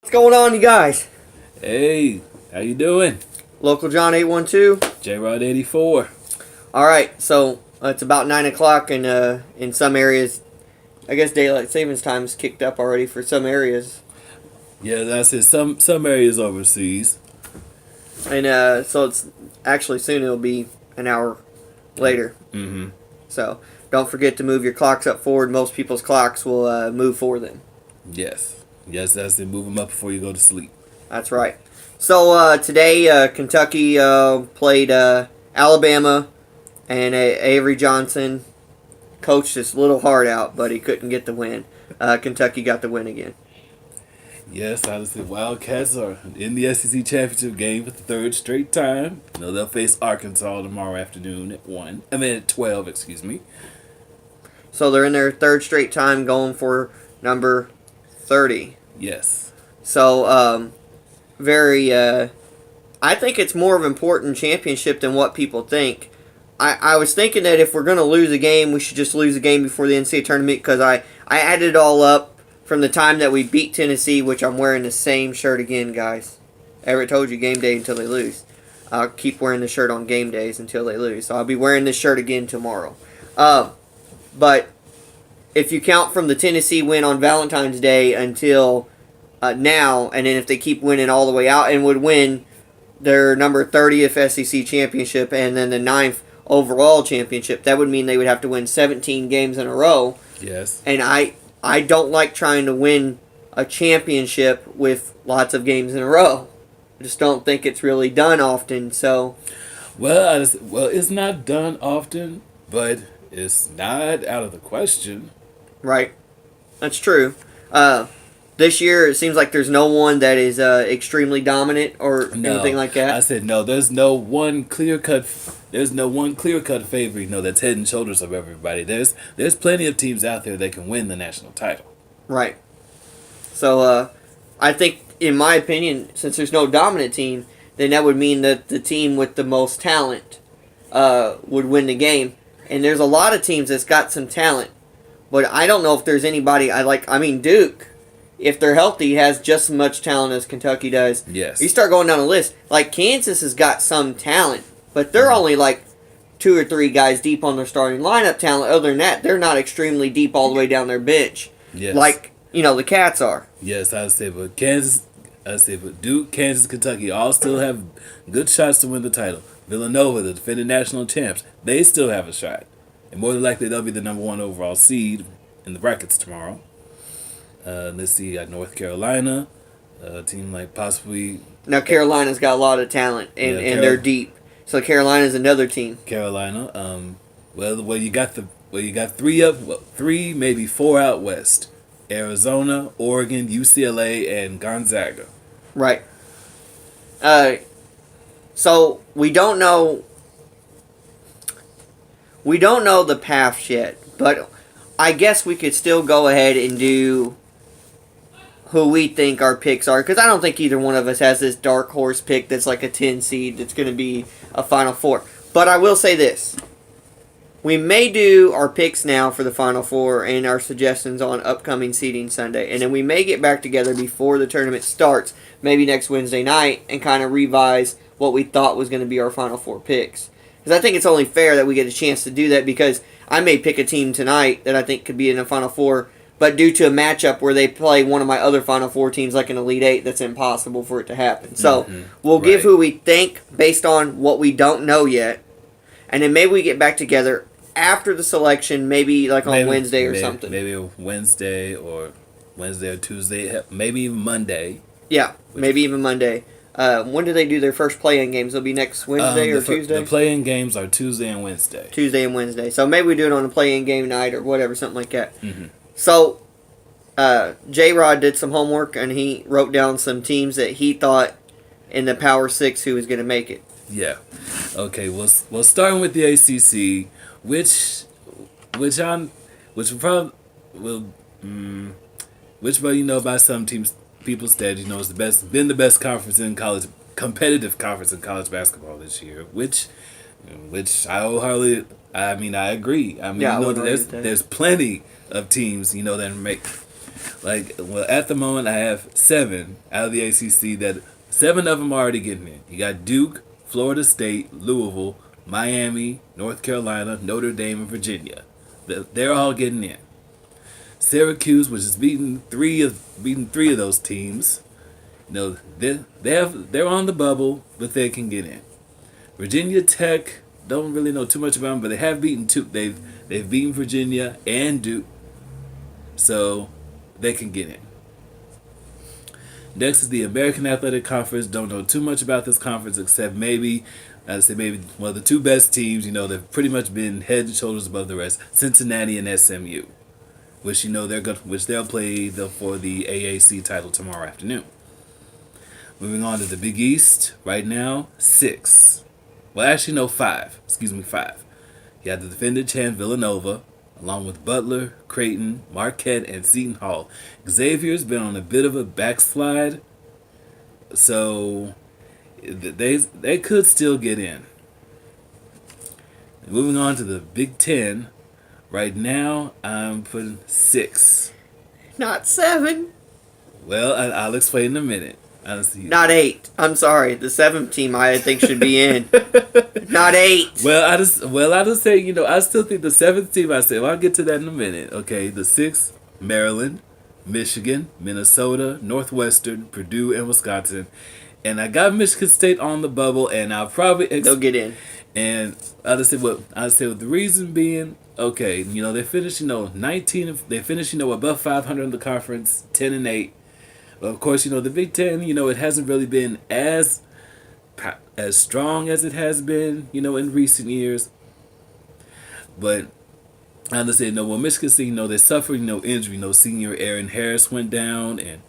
What's going on, you guys? Hey, how you doing? LocalJohn812 Jrod84. All right, so it's about 9 o'clock, and in some areas, I guess daylight savings time is kicked up already for some areas, Yeah, that's it. Some areas overseas. and so it's actually soon it'll be an hour later. Mm-hmm. So don't forget to move your clocks up forward. Most people's clocks will move for them. Yes, that's it. Move them up before you go to sleep. That's right. So today, Kentucky played Alabama, and Avery Johnson coached his little heart out, but he couldn't get the win. Kentucky got the win again. Yes, obviously, Wildcats are in the SEC championship game for the third straight time. You know, they'll face Arkansas tomorrow afternoon at 12, excuse me. So they're in their third straight time going for number 30. Yes. So, I think it's more of an important championship than what people think. I was thinking that if we're going to lose a game, we should just lose a game before the NCAA tournament, because I added it all up from the time that we beat Tennessee, which I'm wearing the same shirt again, guys. Everett told you, game day until they lose. I'll keep wearing the shirt on game days until they lose. So I'll be wearing this shirt again tomorrow. But if you count from the Tennessee win on Valentine's Day until now, and then if they keep winning all the way out and would win their number 30th SEC championship and then the 9th overall championship, that would mean they would have to win 17 games in a row. Yes. And I don't like trying to win a championship with lots of games in a row. I just don't think it's really done often. So, Well, it's not done often, but it's not out of the question. right, that's true. This year, it seems like there's no one that is extremely dominant or anything like that. I said no. There's no one clear cut favorite. You know, that's head and shoulders of everybody. There's plenty of teams out there that can win the national title. Right. So, I think, in my opinion, since there's no dominant team, then that would mean that the team with the most talent would win the game. And there's a lot of teams that's got some talent, but I don't know if there's anybody Duke, if they're healthy, has just as much talent as Kentucky does. Yes. You start going down the list, like Kansas has got some talent, but they're only like 2 or 3 guys deep on their starting lineup talent. Other than that, they're not extremely deep all the way down their bench. Yes. Like, the Cats are. Yes, but Duke, Kansas, Kentucky all still have good shots to win the title. Villanova, the defending national champs, they still have a shot. And more than likely, they'll be the number 1 overall seed in the brackets tomorrow. Let's see, you got North Carolina, a team like possibly... Now, Carolina's got a lot of talent, and they're deep. So Carolina's another team. Carolina, you got 3, maybe 4 out west. Arizona, Oregon, UCLA, and Gonzaga. Right. So we don't know the paths yet, but I guess we could still go ahead and do who we think our picks are, because I don't think either one of us has this dark horse pick that's like a 10 seed that's going to be a Final Four. But I will say this. We may do our picks now for the Final Four and our suggestions on upcoming seeding Sunday. And then we may get back together before the tournament starts, maybe next Wednesday night, and kind of revise what we thought was going to be our Final Four picks. Because I think it's only fair that we get a chance to do that, because I may pick a team tonight that I think could be in the Final Four, but due to a matchup where they play one of my other Final Four teams like an Elite Eight, that's impossible for it to happen. So we'll give who we think based on what we don't know yet. And then maybe we get back together after the selection, maybe on Wednesday or something. Maybe Wednesday or Tuesday, maybe even Monday. Yeah, maybe even Monday. When do they do their first play-in games? It'll be next Wednesday or Tuesday? The play-in games are Tuesday and Wednesday. Tuesday and Wednesday. So maybe we do it on a play-in game night or whatever, something like that. Mm-hmm. So J-Rod did some homework, and he wrote down some teams that he thought in the Power 6 who was going to make it. Yeah. Okay, well starting with the ACC, which by some people's standards, it's been the best conference in competitive conference in college basketball this year, which I agree. There's there's plenty of teams, that make Well, at the moment, I have 7 out of the ACC that 7 of them are already getting in. You got Duke, Florida State, Louisville, Miami, North Carolina, Notre Dame, and Virginia. They're all getting in. Syracuse, which is beating three of those teams. They're on the bubble, but they can get in. Virginia Tech, don't really know too much about them, but they have beaten two. They've beaten Virginia and Duke, so they can get in. Next is the American Athletic Conference. Don't know too much about this conference except maybe the 2 best teams. They've pretty much been head and shoulders above the rest. Cincinnati and SMU, which they'll play for the AAC title tomorrow afternoon. Moving on to the Big East. Right now, 6. Well, actually, no, 5. 5. You have the defending champ Villanova, along with Butler, Creighton, Marquette, and Seton Hall. Xavier's been on a bit of a backslide, so they could still get in. Moving on to the Big Ten. Right now, I'm putting 6. Not 7. Well, I'll explain in a minute. Not 8. I'm sorry. The 7th team I think should be in. Not 8. Well, I just say, I still think the 7th team, I'll get to that in a minute. Okay, the 6th, Maryland, Michigan, Minnesota, Northwestern, Purdue, and Wisconsin. And I got Michigan State on the bubble, and I'll probably... They'll get in. And I'll say the reason being, okay, they finished, 19, they finished, above 500 in the conference, 10-8. Of course, the Big Ten, it hasn't really been as strong as it has been, in recent years. But I understand, Michigan State, they suffered, injury. Senior Aaron Harris went down, and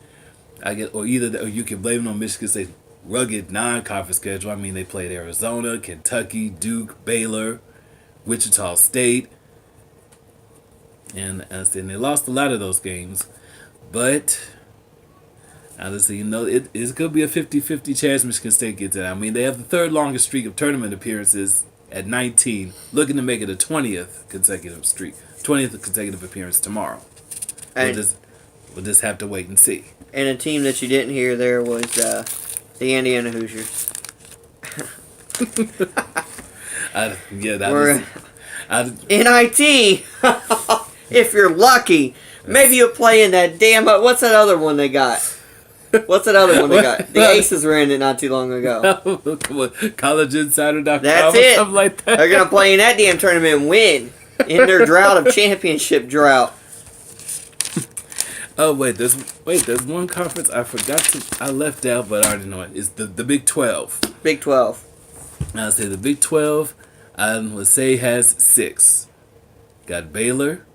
or you can blame it on Michigan State's rugged non-conference schedule. I mean, they played Arizona, Kentucky, Duke, Baylor, Wichita State, and they lost a lot of those games, but. Honestly, it could be a 50-50 chance Michigan State gets in. I mean, they have the 3rd longest streak of tournament appearances at 19, looking to make it a 20th consecutive appearance tomorrow. We'll just have to wait and see. And a team that you didn't hear there was the Indiana Hoosiers. NIT! If you're lucky. Maybe you'll play in that damn... What's that other one they got? What's that other one they got? The Aces were in it not too long ago. CollegeInsider.com. That's or it. Something like that. They're going to play in that damn tournament and win. In their championship drought. Oh, there's one conference I left out, but I already know it. It's the Big 12. Big 12. I'll say the Big 12, I would say, has 6. Got Baylor,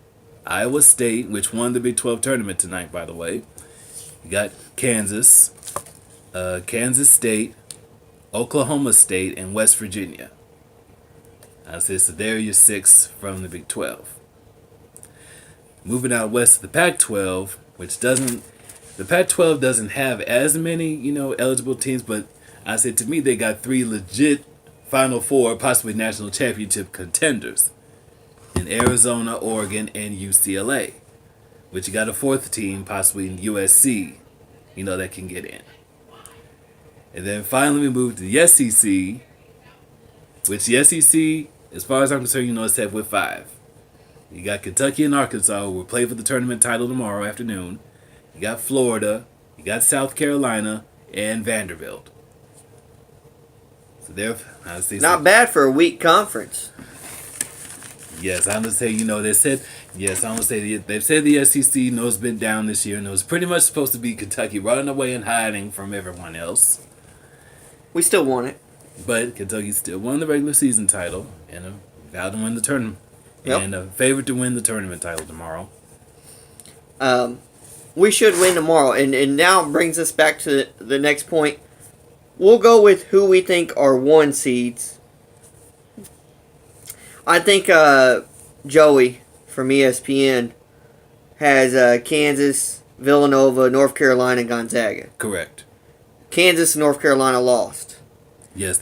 Iowa State, which won the Big 12 tournament tonight, by the way. You got Kansas, Kansas State, Oklahoma State, and West Virginia. I say so. There are your 6 from the Big 12. Moving out west to the Pac-12, the Pac-12 doesn't have as many, eligible teams, but I say to me they got 3 legit Final Four, possibly national championship contenders in Arizona, Oregon, and UCLA. Which you got a 4th team, possibly in USC, that can get in. And then finally we move to the SEC, which the SEC, as far as I'm concerned, is set with 5. You got Kentucky and Arkansas, who will play for the tournament title tomorrow afternoon. You got Florida, you got South Carolina, and Vanderbilt. So not bad for a weak conference. Yes, I'm gonna say, they said, yes, I'm gonna say they've said the SEC has been down this year, and it was pretty much supposed to be Kentucky running away and hiding from everyone else. We still won it. But Kentucky still won the regular season title, and vowed to win the tournament. Yep. And a favorite to win the tournament title tomorrow. We should win tomorrow, and now brings us back to the next point. We'll go with who we think are 1 seeds. I think Joey from ESPN has Kansas, Villanova, North Carolina, Gonzaga. Correct. Kansas and North Carolina lost. Yes,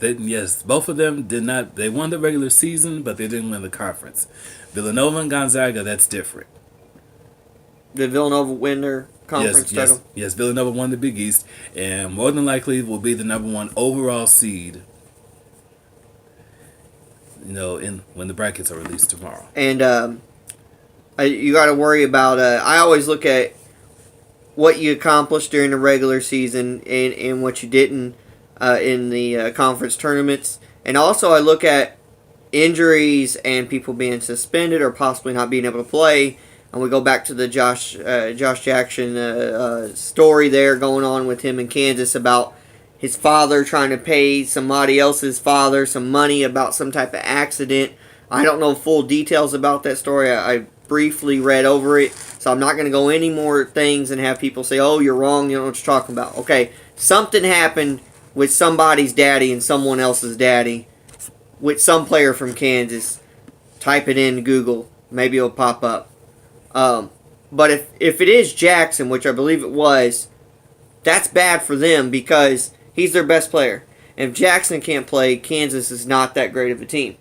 both of them did not. They won the regular season, but they didn't win the conference. Villanova and Gonzaga, that's different. Did Villanova win their conference title? Yes. Villanova won the Big East, and more than likely will be the number 1 overall seed. When the brackets are released tomorrow. And you got to worry about. I always look at what you accomplished during the regular season and what you didn't in the conference tournaments, and also I look at injuries and people being suspended or possibly not being able to play. And we go back to the Josh Jackson story there going on with him in Kansas about his father trying to pay somebody else's father some money about some type of accident. I don't know full details about that story. I briefly read over it, so I'm not going to go any more things and have people say, oh, you're wrong, you don't know what you're talking about. Okay, something happened with somebody's daddy and someone else's daddy with some player from Kansas. Type it in Google. Maybe it'll pop up. But if it is Jackson, which I believe it was, that's bad for them because he's their best player. And if Jackson can't play, Kansas is not that great of a team.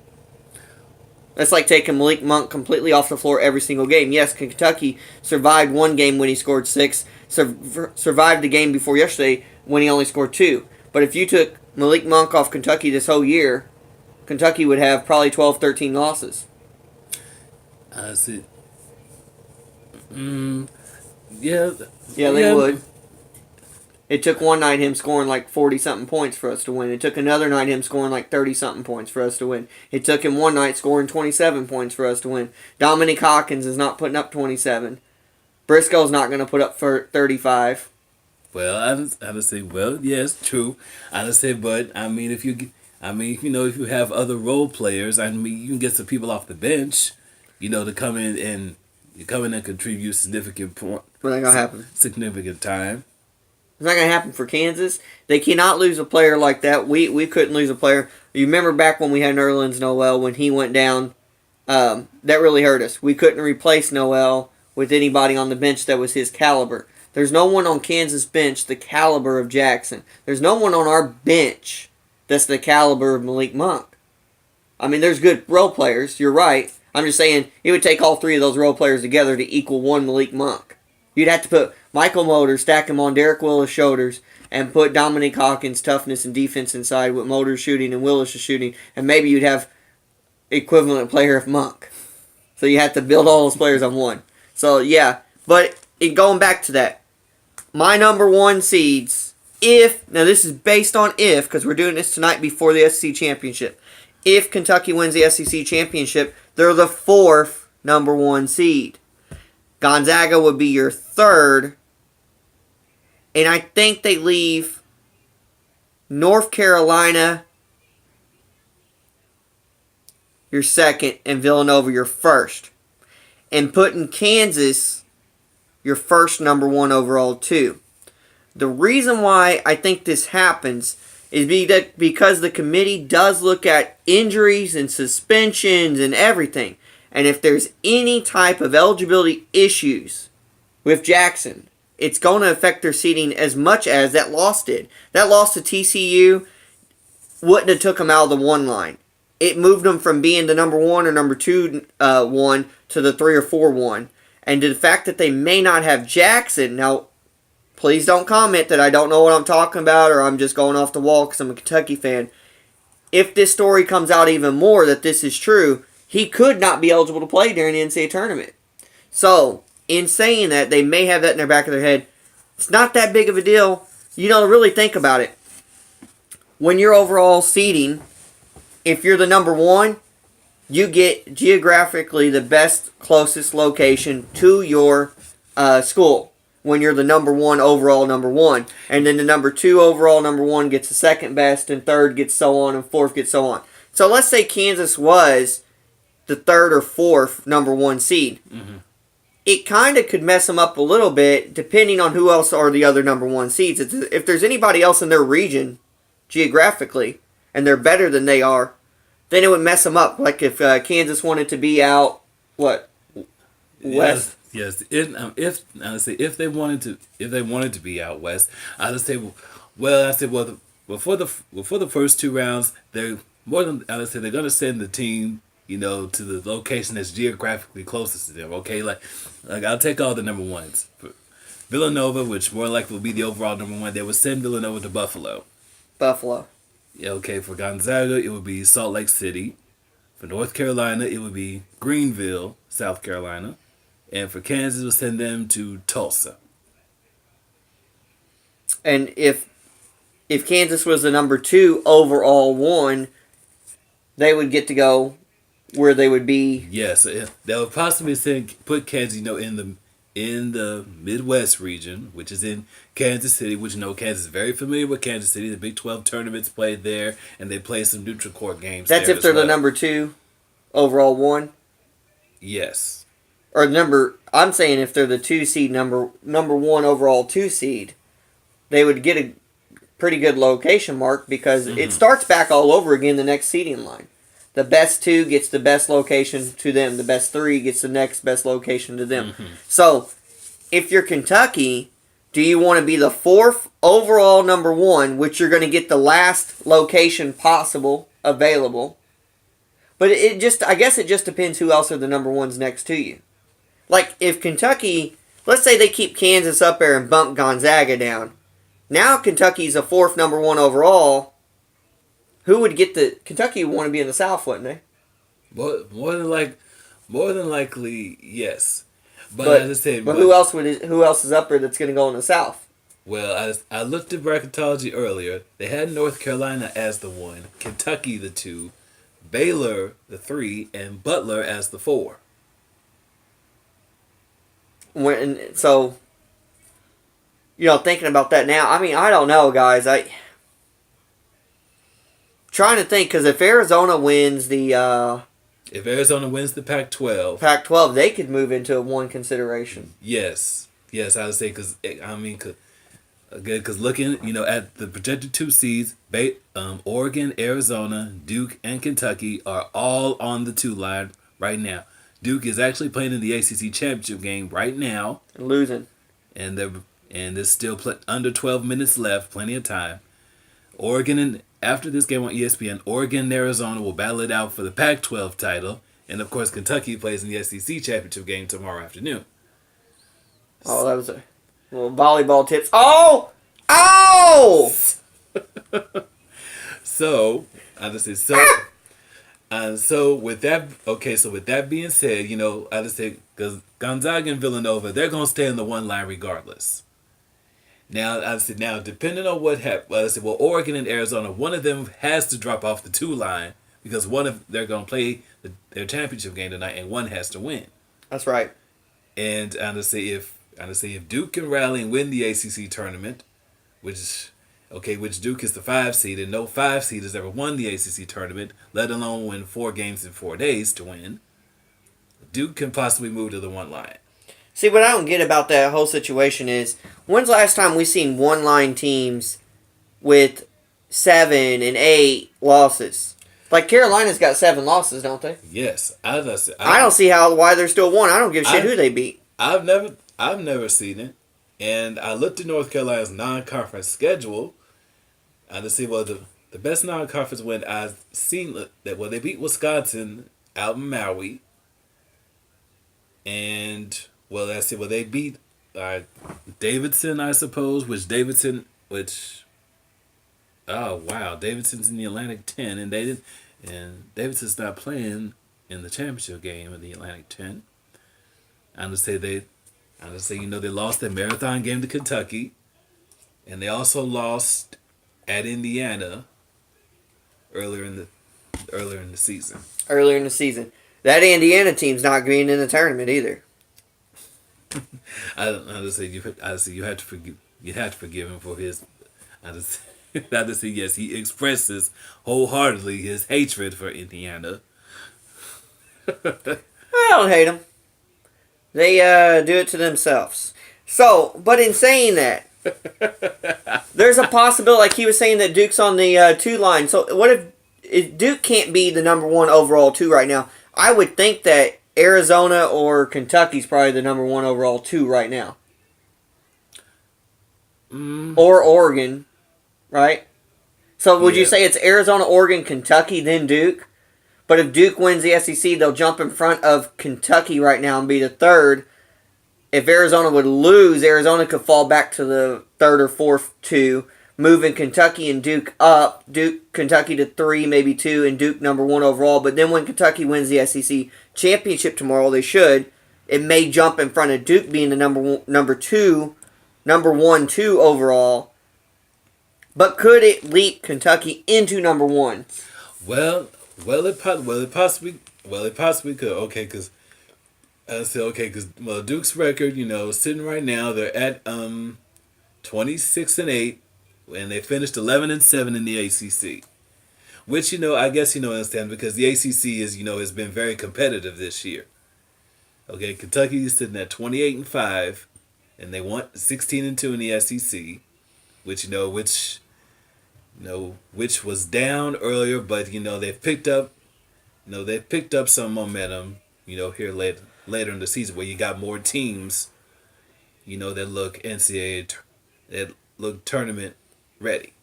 That's like taking Malik Monk completely off the floor every single game. Yes, Kentucky survived one game when he scored 6, survived the game before yesterday when he only scored 2. But if you took Malik Monk off Kentucky this whole year, Kentucky would have probably 12, 13 losses. I see. Yeah, they would. It took one night him scoring like 40-something points for us to win. It took another night him scoring like 30-something points for us to win. It took him one night scoring 27 points for us to win. Dominique Hawkins is not putting up 27. Briscoe's not going to put up for 35. Well, I would say, yes, true. I would say, but if you have other role players, you can get some people off the bench, to come in and contribute significant point. What's that gonna happen? Significant time. It's not going to happen for Kansas. They cannot lose a player like that. We couldn't lose a player. You remember back when we had Nerlens Noel, when he went down, that really hurt us. We couldn't replace Noel with anybody on the bench that was his caliber. There's no one on Kansas bench the caliber of Jackson. There's no one on our bench that's the caliber of Malik Monk. There's good role players. You're right. I'm just saying it would take all 3 of those role players together to equal one Malik Monk. You'd have to put Michael Motor, stack him on Derek Willis' shoulders, and put Dominique Hawkins' toughness and defense inside with Motor's shooting and Willis' shooting, and maybe you'd have equivalent player of Monk. So you have to build all those players on one. So, yeah. But going back to that, my number 1 seeds, now this is based on if, because we're doing this tonight before the SEC Championship. If Kentucky wins the SEC Championship, they're the 4th number 1 seed. Gonzaga would be your 3rd. And I think they leave North Carolina your 2nd and Villanova your 1st. And putting Kansas your 1st number 1 overall too. The reason why I think this happens is because the committee does look at injuries and suspensions and everything. And if there's any type of eligibility issues with Jackson, it's going to affect their seeding as much as that loss did. That loss to TCU wouldn't have took them out of the 1 line. It moved them from being the number 1 or number 2 1 to the 3 or 4 1. And to the fact that they may not have Jackson, now, please don't comment that I don't know what I'm talking about or I'm just going off the wall because I'm a Kentucky fan. If this story comes out even more that this is true, he could not be eligible to play during the NCAA tournament. So, in saying that, they may have that in their back of their head. It's not that big of a deal. To really think about it. When you're overall seeding, if you're the number 1, you get geographically the best, closest location to your school. When you're the number 1 overall number 1. And then the number 2 overall number 1 gets the 2nd best, and 3rd gets so on, and 4th gets so on. So let's say Kansas was the 3rd or 4th number 1 seed. Mm-hmm. It kind of could mess them up a little bit depending on who else are the other number 1 seeds. If there's anybody else in their region geographically and they're better than they are, then it would mess them up. Like if Kansas wanted to be out, west. Yes. If they wanted to be out west, I would say, before the first 2 rounds, they're going to send the team to the location that's geographically closest to them. Okay, like I'll take all the number ones. For Villanova, which more likely will be the overall number one, they would send Villanova to Buffalo. Buffalo. Yeah, okay, for Gonzaga, it would be Salt Lake City. For North Carolina, it would be Greenville, South Carolina. And for Kansas, we'll send them to Tulsa. And if Kansas was the number 2 overall one, they would get to go where they would be. Yes, that would possibly put Kansas, in the Midwest region, which is in Kansas City, which Kansas is very familiar with Kansas City. The Big 12 tournaments played there, and they play some neutral court games. That's there if they're as well. the number 2 overall one. Yes. Or I'm saying if they're the 2 seed, number 1 overall 2 seed, they would get a pretty good location mark because it starts back all over again the next seeding line. The best 2 gets the best location to them. The best 3 gets the next best location to them. Mm-hmm. So, if you're Kentucky, do you want to be the 4th overall number 1, which you're going to get the last location possible available? But I guess it just depends who else are the number 1s next to you. Like, if Kentucky, let's say they keep Kansas up there and bump Gonzaga down. Now Kentucky's a 4th number 1 overall. Who would get Kentucky would want to be in the South, wouldn't they? More than likely, yes. But as I said, who else is up there that's going to go in the South? Well, I looked at bracketology earlier. They had North Carolina as the 1, Kentucky the 2, Baylor the 3, and Butler as the 4. Thinking about that now, I mean, I don't know, guys. Trying to think, because if Arizona wins the Pac-12, they could move into one consideration. Yes, I would say because looking at the projected 2 seeds, Oregon, Arizona, Duke, and Kentucky are all on the 2 line right now. Duke is actually playing in the ACC championship game right now, losing, and there's still under 12 minutes left, plenty of time. Oregon and after this game on ESPN, Oregon and Arizona will battle it out for the Pac-12 title. And, of course, Kentucky plays in the SEC championship game tomorrow afternoon. Oh, that was a little volleyball tips. Oh! So with that being said, I just say, because Gonzaga and Villanova, they're going to stay in the 1 line regardless. Now, depending on what happens, Oregon and Arizona, one of them has to drop off the 2 line because they're going to play their championship game tonight, and one has to win. That's right. And if Duke can rally and win the ACC tournament, which Duke is the 5 seed, and no 5 seed has ever won the ACC tournament, let alone win 4 games in 4 days to win, Duke can possibly move to the 1 line. See, what I don't get about that whole situation is, when's the last time we seen 1-line teams with 7 and 8 losses? Like, Carolina's got 7 losses, don't they? Yes. I don't see why they're still 1. I don't give a shit who they beat. I've never seen it. And I looked at North Carolina's non-conference schedule. I just see, the best non-conference win I've seen, they beat Wisconsin out in Maui. And... they beat Davidson, I suppose, Davidson's in the Atlantic 10, and Davidson's not playing in the championship game of the Atlantic 10. They lost their marathon game to Kentucky, and they also lost at Indiana earlier in the season. Earlier in the season. That Indiana team's not being in the tournament either. You have to forgive him for his. Yes, he expresses wholeheartedly his hatred for Indiana. I don't hate them. They do it to themselves. So, but in saying that, there's a possibility, like he was saying, that Duke's on the 2 line. So what if Duke can't be the number 1 overall 2 right now? I would think that Arizona or Kentucky's probably the number 1 overall 2 right now. Or Oregon, right? So would you say it's Arizona, Oregon, Kentucky, then Duke? But if Duke wins the SEC, they'll jump in front of Kentucky right now and be the third. If Arizona would lose, Arizona could fall back to the third or fourth two, moving Kentucky and Duke up. Kentucky to 3, maybe 2, and Duke number 1 overall. But then when Kentucky wins the SEC championship tomorrow, they should. It may jump in front of Duke being the number 1, 2 overall. But could it leap Kentucky into number 1? Well, it possibly could. Okay, because Duke's record, sitting right now, they're at 26-8, and they finished 11-7 in the ACC. Which I guess understand, because the ACC has been very competitive this year. Okay, Kentucky is sitting at 28-5, and they won 16-2 in the SEC, which was down earlier, but they've picked up some momentum, here later in the season, where you got more teams, that look NCAA, that look tournament ready.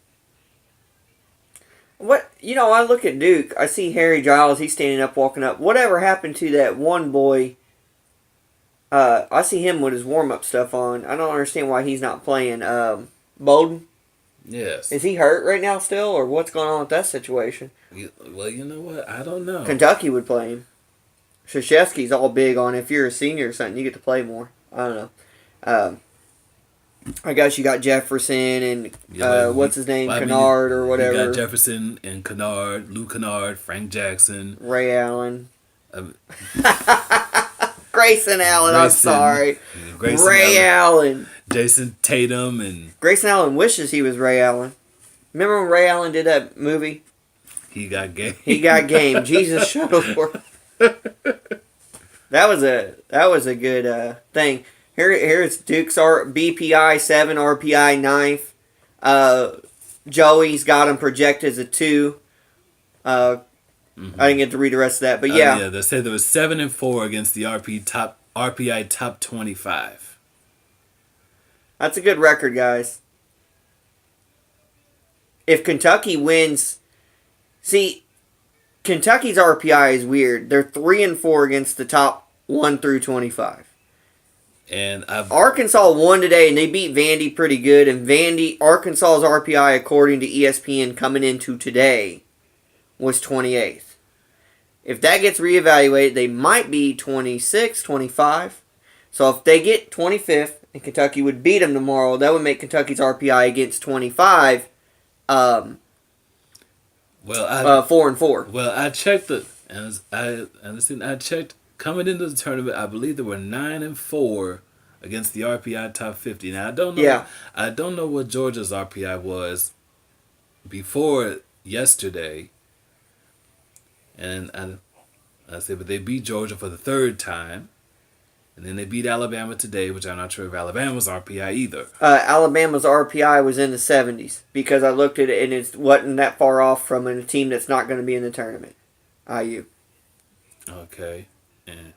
What I look at Duke, I see Harry Giles, he's standing up, walking up. Whatever happened to that one boy? I see him with his warm-up stuff on. I don't understand why he's not playing. Bowden? Yes. Is he hurt right now still, or what's going on with that situation? Well, you know what? I don't know. Kentucky would play him. Krzyzewski's all big on if you're a senior or something, you get to play more. I don't know. I guess you got Jefferson and what's his name, Kennard or whatever. You got Jefferson and Kennard, Lou Kennard, Frank Jackson, Ray Allen. Grayson Allen, I'm sorry. Ray Allen. Jason Tatum and... Grayson Allen wishes he was Ray Allen. Remember when Ray Allen did that movie? He got game. He got game. Jesus Shuttlesworth. That was a good thing. Here's Duke's BPI 7, RPI 9th. Joey's got him projected as a 2. I didn't get to read the rest of that, but yeah. They said there was 7-4 against the RPI top 25. That's a good record, guys. If Kentucky wins, see, Kentucky's RPI is weird. They're 3-4 against the top 1 through 25. And Arkansas won today, and they beat Vandy pretty good. And Arkansas's RPI, according to ESPN, coming into today, was 28th. If that gets reevaluated, they might be 26, 25. So if they get 25th, and Kentucky would beat them tomorrow, that would make Kentucky's RPI against 25 4-4. Well, I checked I checked coming into the tournament. I believe there were 9-4 against the RPI top 50. Now I don't know. Yeah. I don't know what Georgia's RPI was before yesterday. And I said, but they beat Georgia for the 3rd time. And then they beat Alabama today, which I'm not sure if Alabama's RPI either. Alabama's RPI was in the 70s because I looked at it and it wasn't that far off from a team that's not going to be in the tournament. IU. Okay. Yeah.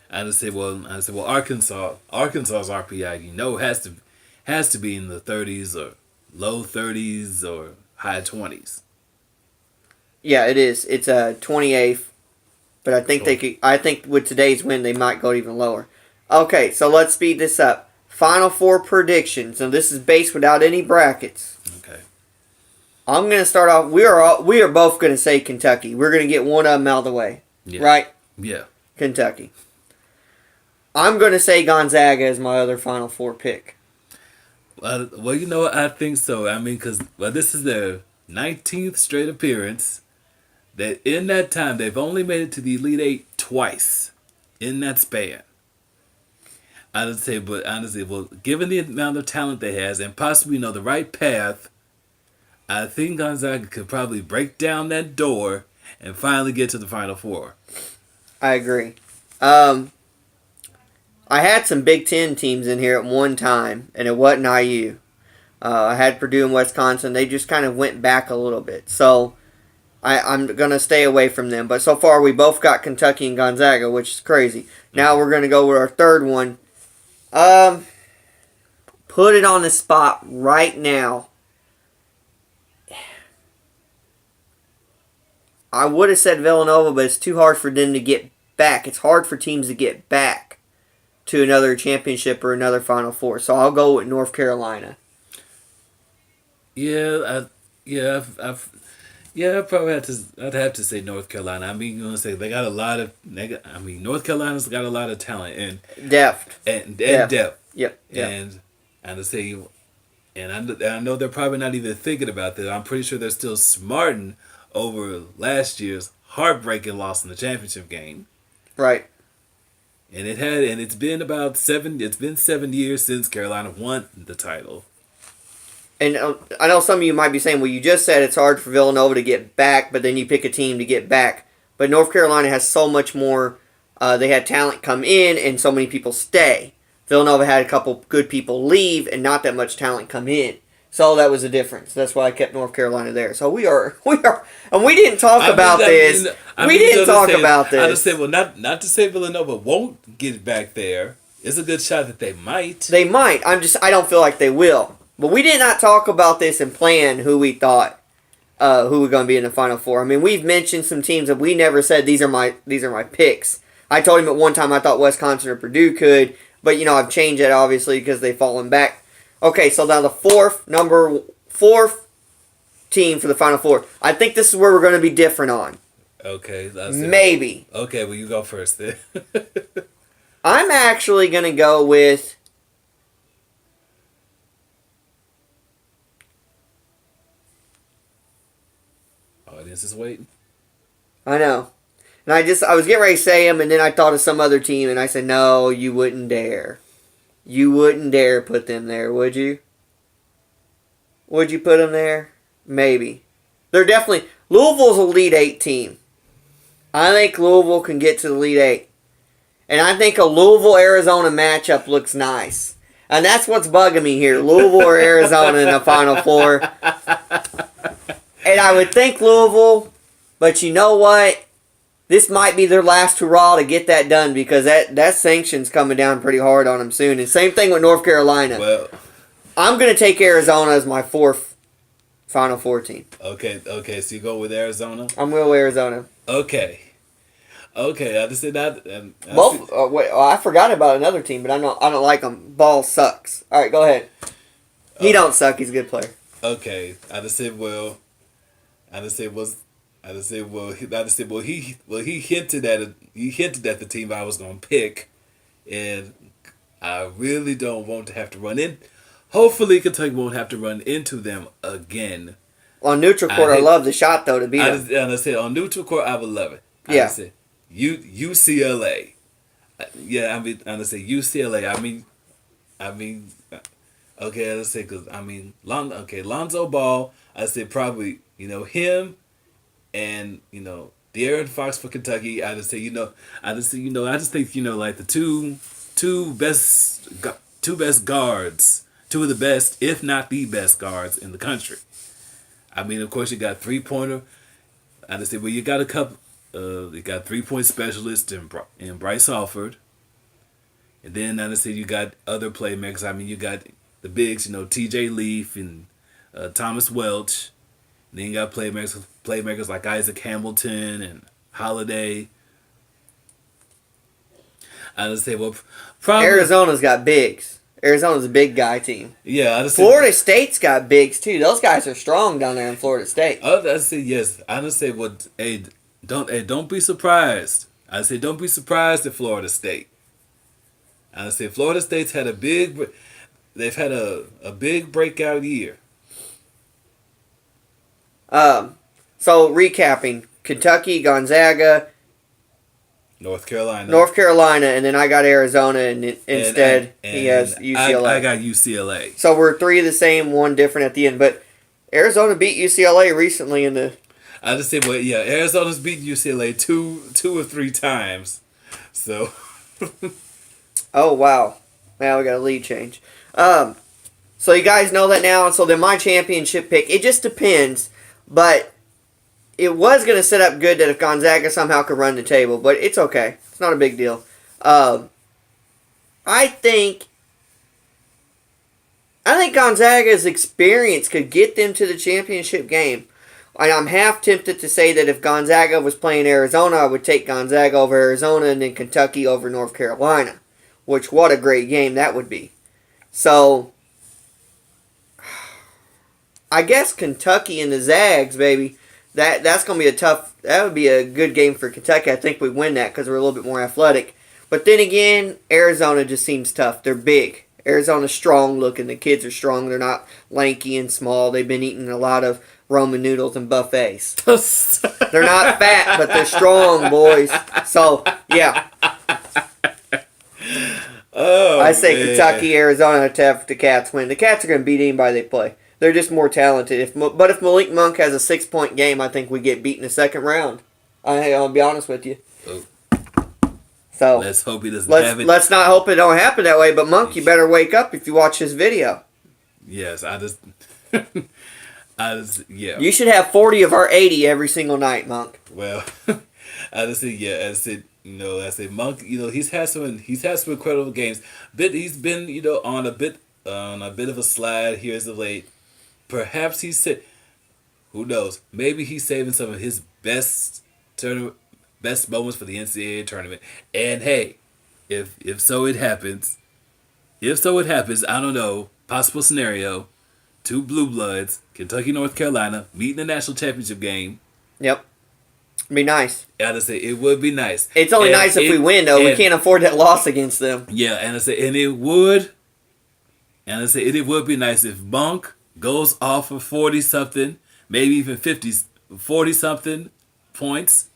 I just said, well, Arkansas's RPI, has to be in the 30s or low 30s or high 20s. Yeah, it is. It's 28th, but I think I think with today's win they might go even lower. Okay, so let's speed this up. Final 4 predictions, and this is based without any brackets. Okay. I'm going to start off. We are both going to say Kentucky. We're going to get one of them out of the way, right? Yeah. Kentucky. I'm going to say Gonzaga as my other Final 4 pick. Well, I think so. I mean, because this is their 19th straight appearance. That in that time, they've only made it to the Elite Eight twice in that span. I would say, but honestly, given the amount of talent they has and possibly the right path, I think Gonzaga could probably break down that door and finally get to the Final 4. I agree. I had some Big Ten teams in here at one time, and it wasn't IU. I had Purdue and Wisconsin. They just kind of went back a little bit. So I'm going to stay away from them. But so far, we both got Kentucky and Gonzaga, which is crazy. Now we're going to go with our third one. Put it on the spot right now. I would have said Villanova, but it's too hard for them to get back. It's hard for teams to get back to another championship or another Final Four. So I'll go with North Carolina. Yeah, I'd probably I'd have to say North Carolina. I mean, they got a lot of. North Carolina's got a lot of talent and Depth. and depth. Yep. And I say, and I know they're probably not even thinking about that. I'm pretty sure they're still smarting over last year's heartbreaking loss in the championship game. Right. And it's been about 7 years since Carolina won the title. And I know some of you might be saying, well, you just said it's hard for Villanova to get back, but then you pick a team to get back. But North Carolina has so much more. They had talent come in and so many people stay. Villanova had a couple good people leave and not that much talent come in. So that was the difference. That's why I kept North Carolina there. So we are, and we didn't talk about this. We didn't talk about this. I just said, well, not to say Villanova won't get back there. It's a good shot that they might. They might. I don't feel like they will. But we did not talk about this and plan who we thought who were going to be in the Final Four. I mean, we've mentioned some teams that we never said these are my picks. I told him at one time I thought Wisconsin or Purdue could, but I've changed that obviously because they've fallen back. Okay, so now the fourth team for the Final Four. I think this is where we're going to be different on. Okay, maybe. Okay, well you go first then. I'm actually going to go with. Audience is waiting. I know. And I was getting ready to say him, and then I thought of some other team, and I said, no, you wouldn't dare. You wouldn't dare put them there, would you? Would you put them there? Maybe. They're definitely... Louisville's a Elite 8 team. I think Louisville can get to the Elite 8. And I think a Louisville-Arizona matchup looks nice. And that's what's bugging me here. Louisville or Arizona in the Final Four. And I would think Louisville, but you know what? This might be their last hurrah to get that done because that sanction's coming down pretty hard on them soon. And same thing with North Carolina. Well, I'm going to take Arizona as my fourth Final Four team. Okay, so you go with Arizona? I'm going with Arizona. Okay, I just said that. I forgot about another team, but I don't like them. Ball sucks. All right, go ahead. He don't suck. He's a good player. Okay, he hinted at the team I was gonna pick, and I really don't want to have to run in. Hopefully, Kentucky won't have to run into them again. On neutral court, I love the shot though to beat them. I said on neutral court, I would love it. Yeah. I said UCLA. Yeah, I say UCLA. Okay, let's say because Lonzo Ball. I said probably him. And De'Aaron Fox for Kentucky. I just think like the two best guards, two of the best, if not the best guards in the country. I mean, of course, you got 3-pointer. I just say, well, you got a couple. You got 3-point specialist in Bryce Alford, and then I just say you got other playmakers. I mean, you got the bigs, T.J. Leaf and Thomas Welch. Then you got playmakers like Isaac Hamilton and Holiday. I just say, well, probably Arizona's got bigs. Arizona's a big guy team. Yeah, Florida State's got bigs too. Those guys are strong down there in Florida State. I say yes. I just say, well, don't be surprised. I say, don't be surprised at Florida State. I say, Florida State's had they've had a big breakout year. So recapping, Kentucky, Gonzaga, North Carolina, and then I got Arizona, and instead he has UCLA. I got UCLA. So we're three the same, one different at the end. But Arizona beat UCLA recently in the... I just say, well, yeah, Arizona's beaten UCLA two or three times. So... Oh, wow. Now we got a lead change. So you guys know that now. So then my championship pick, it just depends. But it was going to set up good that if Gonzaga somehow could run the table. But it's okay. It's not a big deal. I think Gonzaga's experience could get them to the championship game. I'm half tempted to say that if Gonzaga was playing Arizona, I would take Gonzaga over Arizona and then Kentucky over North Carolina. Which, what a great game that would be. So, I guess Kentucky and the Zags, baby, that's going to be that would be a good game for Kentucky. I think we win that because we're a little bit more athletic. But then again, Arizona just seems tough. They're big. Arizona's strong looking. The kids are strong. They're not lanky and small. They've been eating a lot of ramen noodles and buffets. They're not fat, but they're strong, boys. So, yeah. I say man. Kentucky, Arizona to have the Cats win. The Cats are going to beat anybody they play. They're just more talented. But if Malik Monk has a 6-point game, I think we get beat in the second round. I'll be honest with you. Oh. So let's hope he doesn't have it. Let's not hope it don't happen that way. But Monk, you better wake up if you watch this video. Yes, yeah. You should have 40 of our 80 every single night, Monk. Well, I said Monk. He's had some incredible games. He's been on a bit of a slide here as of late. Perhaps who knows? Maybe he's saving some of his best moments for the NCAA tournament. And hey, if so it happens, I don't know. Possible scenario: 2 blue bloods, Kentucky, North Carolina, meet in the national championship game. Yep. Be nice. I say it would be nice. It's only nice if we win, though. We can't afford that loss against them. Yeah, and it would be nice if Monk goes off for 40-something, maybe even 40-something points.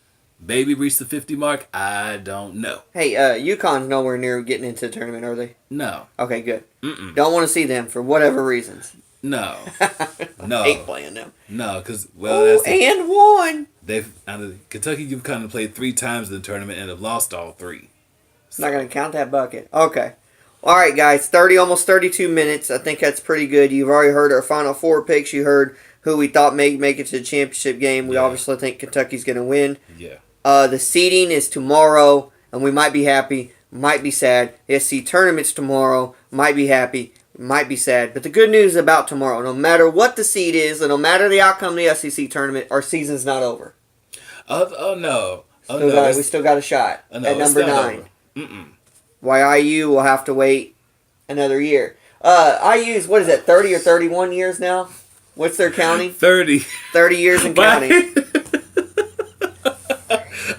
Maybe reach the 50 mark. I don't know. Hey, UConn's nowhere near getting into the tournament, are they? No. Okay, good. Mm-mm. Don't want to see them for whatever reasons. No. I hate playing them. No, because and won. Kentucky, you've kind of played 3 times in the tournament and have lost all 3. So. Not going to count that bucket. Okay. All right, guys. Almost 32 minutes. I think that's pretty good. You've already heard our Final Four picks. You heard who we thought may make it to the championship game. We obviously think Kentucky's going to win. Yeah. The seeding is tomorrow, and we might be happy, might be sad. The SEC tournament's tomorrow, might be happy, might be sad. But the good news about tomorrow, no matter what the seed is, and no matter the outcome of the SEC tournament, our season's not over. No. We still got a shot at number 9. Why IU will have to wait another year. IU's, what is that, 30 or 31 years now? What's their counting? 30. 30 years and counting.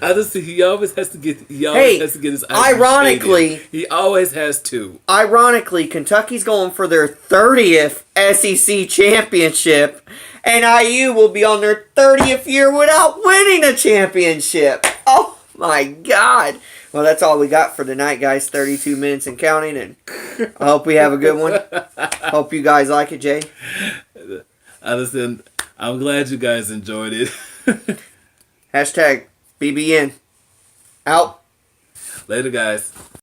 I just think he always has to get his ironically, he always has to. Ironically, Kentucky's going for their 30th SEC championship, and IU will be on their 30th year without winning a championship. Oh my God. Well, that's all we got for tonight, guys. 32 minutes and counting, and I hope we have a good one. Hope you guys like it, Jay. I'm glad you guys enjoyed it. Hashtag BBN. Out. Later, guys.